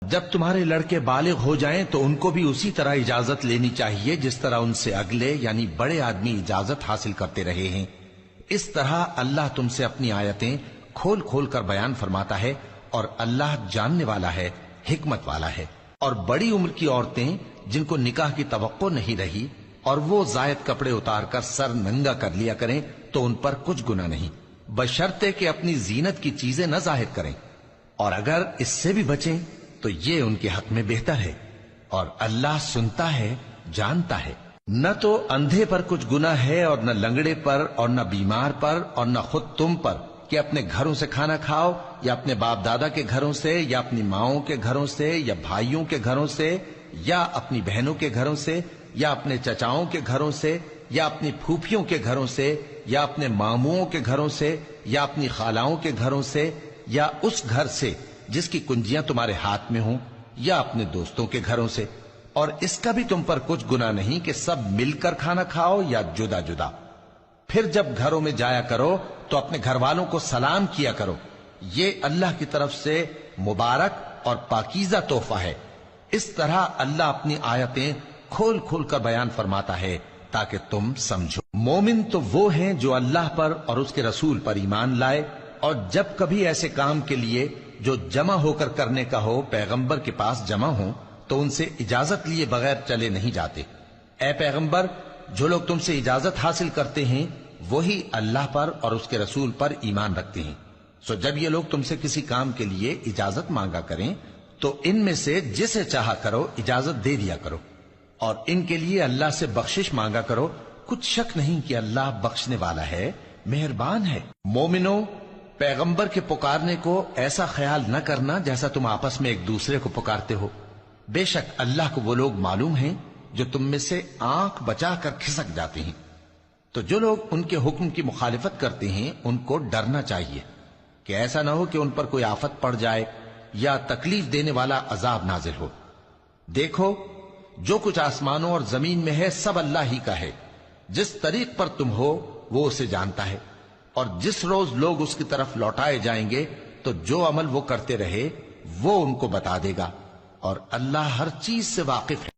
جب تمہارے لڑکے بالغ ہو جائیں تو ان کو بھی اسی طرح اجازت لینی چاہیے جس طرح ان سے اگلے یعنی بڑے آدمی اجازت حاصل کرتے رہے ہیں۔ اس طرح اللہ تم سے اپنی آیتیں کھول کھول کر بیان فرماتا ہے، اور اللہ جاننے والا ہے، حکمت والا ہے۔ اور بڑی عمر کی عورتیں جن کو نکاح کی توقع نہیں رہی اور وہ زائد کپڑے اتار کر سر ننگا کر لیا کریں تو ان پر کچھ گناہ نہیں، بشرطے کہ اپنی زینت کی چیزیں نہ ظاہر کریں، اور اگر اس سے بھی بچیں تو یہ ان کے حق میں بہتر ہے، اور اللہ سنتا ہے، جانتا ہے۔ نہ تو اندھے پر کچھ گناہ ہے اور نہ لنگڑے پر اور نہ بیمار پر اور نہ خود تم پر کہ اپنے گھروں سے کھانا کھاؤ، یا اپنے باپ دادا کے گھروں سے، یا اپنی ماؤں کے گھروں سے، یا بھائیوں کے گھروں سے، یا اپنی بہنوں کے گھروں سے، یا اپنے چچاؤں کے گھروں سے، یا اپنی پھوپھیوں کے گھروں سے، یا اپنے ماموؤں کے گھروں سے، یا اپنی خالاؤں کے گھروں سے، یا اس گھر سے جس کی کنجیاں تمہارے ہاتھ میں ہوں، یا اپنے دوستوں کے گھروں سے۔ اور اس کا بھی تم پر کچھ گناہ نہیں کہ سب مل کر کھانا کھاؤ یا جدا جدا۔ پھر جب گھروں میں جایا کرو تو اپنے گھر والوں کو سلام کیا کرو، یہ اللہ کی طرف سے مبارک اور پاکیزہ تحفہ ہے۔ اس طرح اللہ اپنی آیتیں کھول کھول کر بیان فرماتا ہے تاکہ تم سمجھو۔ مومن تو وہ ہیں جو اللہ پر اور اس کے رسول پر ایمان لائے، اور جب کبھی ایسے کام کے لیے جو جمع ہو کر کرنے کا ہو پیغمبر کے پاس جمع ہوں تو ان سے اجازت لیے بغیر چلے نہیں جاتے۔ اے پیغمبر، جو لوگ تم سے اجازت حاصل کرتے ہیں وہی اللہ پر اور اس کے رسول پر ایمان رکھتے ہیں۔ سو جب یہ لوگ تم سے کسی کام کے لیے اجازت مانگا کریں تو ان میں سے جسے چاہا کرو اجازت دے دیا کرو، اور ان کے لیے اللہ سے بخشش مانگا کرو، کچھ شک نہیں کہ اللہ بخشنے والا ہے، مہربان ہے۔ مومنو، پیغمبر کے پکارنے کو ایسا خیال نہ کرنا جیسا تم آپس میں ایک دوسرے کو پکارتے ہو۔ بے شک اللہ کو وہ لوگ معلوم ہیں جو تم میں سے آنکھ بچا کر کھسک جاتے ہیں۔ تو جو لوگ ان کے حکم کی مخالفت کرتے ہیں ان کو ڈرنا چاہیے کہ ایسا نہ ہو کہ ان پر کوئی آفت پڑ جائے یا تکلیف دینے والا عذاب نازل ہو۔ دیکھو، جو کچھ آسمانوں اور زمین میں ہے سب اللہ ہی کا ہے۔ جس طریق پر تم ہو وہ اسے جانتا ہے، اور جس روز لوگ اس کی طرف لوٹائے جائیں گے تو جو عمل وہ کرتے رہے وہ ان کو بتا دے گا، اور اللہ ہر چیز سے واقف ہے۔